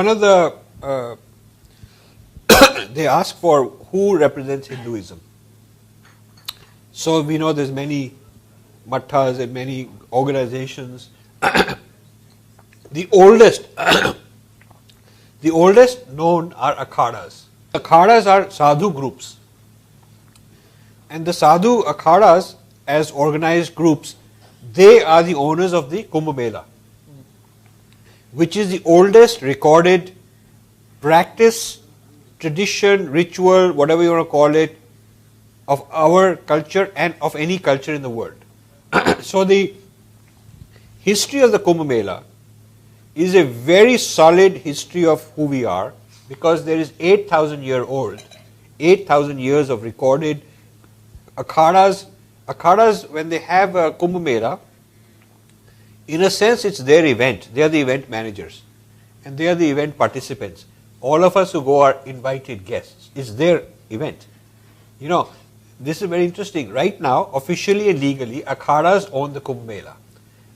one of the, they ask for who represents Hinduism. So we know there's many mattas and many organizations. The oldest, the oldest known are akhadas. Akhadas are sadhu groups. And the sadhu akhadas, as organized groups, they are the owners of the Kumbh Mela, which is the oldest recorded practice, tradition, ritual, whatever you want to call it, of our culture and of any culture in the world. So the history of the Kumbh Mela is a very solid history of who we are, because there is 8,000 years of recorded akhadas. Akhadas, when they have a Kumbh Mela, in a sense it's their event. They are the event managers and they are the event participants. All of us who go are invited guests. It's their event. You know, this is very interesting. Right now, officially and legally, akhadas own the Kumbh Mela.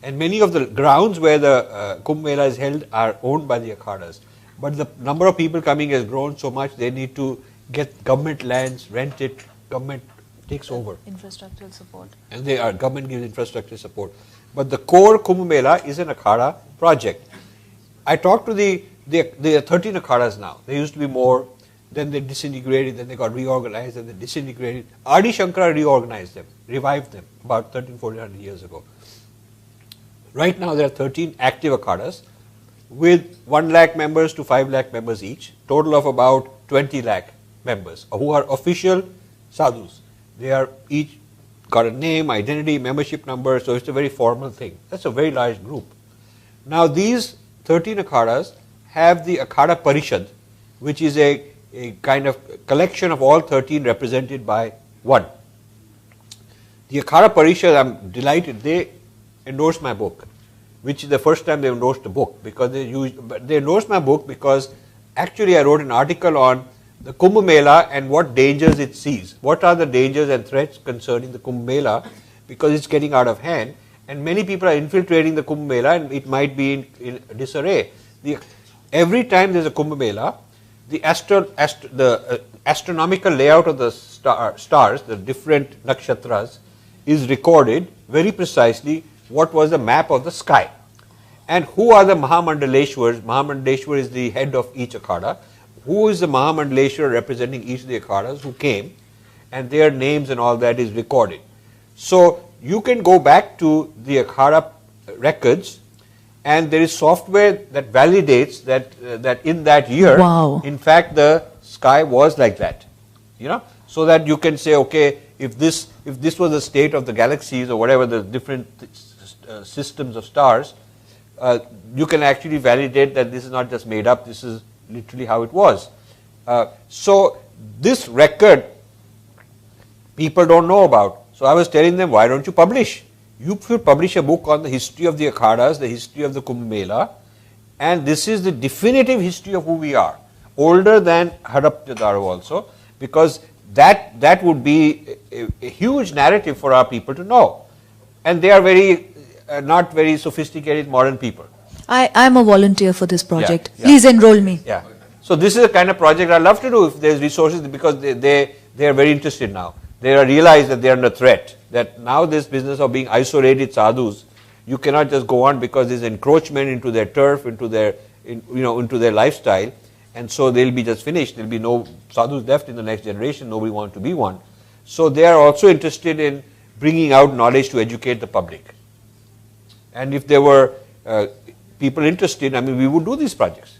And many of the grounds where the Kumbh Mela is held are owned by the akhadas. But the number of people coming has grown so much, they need to get government lands, rent it, government takes over. Infrastructural support. And government gives infrastructure support. But the core Kumbh Mela is an akhada project. I talked to there are 13 akhadas now. There used to be more, then they disintegrated, then they got reorganized, and they disintegrated. Adi Shankara reorganized them, revived them about 1300-1400 years ago. Right now there are 13 active akhadas with 1 lakh members to 5 lakh members each, total of about 20 lakh members who are official sadhus. They are each got a name, identity, membership number, so it's a very formal thing. That's a very large group. Now these 13 akhadas have the Akhada Parishad, which is a kind of collection of all 13 represented by one. The Akhada Parishad, I'm delighted, they endorsed my book, which is the first time they endorsed a book, because they endorsed my book because actually I wrote an article on the Kumbh Mela and what dangers it sees. What are the dangers and threats concerning the Kumbh Mela, because it's getting out of hand and many people are infiltrating the Kumbh Mela and it might be in disarray. Every time there's a Kumbh Mela, the astronomical layout of the stars, the different nakshatras, is recorded very precisely. What was the map of the sky and who are the Mahamandaleshwars. Mahamandaleshwar is the head of each akhada. Who is the Mahamandaleshwar representing each of the akhadas who came, and their names and all that is recorded. So you can go back to the akhada records and there is software that validates that in that year, wow, in fact the sky was like that, you know, so that you can say, okay, if this was the state of the galaxies or whatever the different systems of stars, you can actually validate that this is not just made up, this is literally how it was. So this record people don't know about. So I was telling them, why don't you publish? You should publish a book on the history of the akhadas, the history of the Kumbh Mela, and this is the definitive history of who we are, older than Harappa Daro also, because that would be a huge narrative for our people to know. And they are not very sophisticated modern people. I'm a volunteer for this project. Yeah. Please enroll me. Yeah. So this is the kind of project I love to do if there's resources, because they are very interested now. They realize that they are under threat, that now this business of being isolated sadhus, you cannot just go on because there's encroachment into their turf, into their lifestyle, and so they'll be just finished. There'll be no sadhus left in the next generation. Nobody wants to be one. So they are also interested in bringing out knowledge to educate the public. And if there were people interested, I mean, we would do these projects.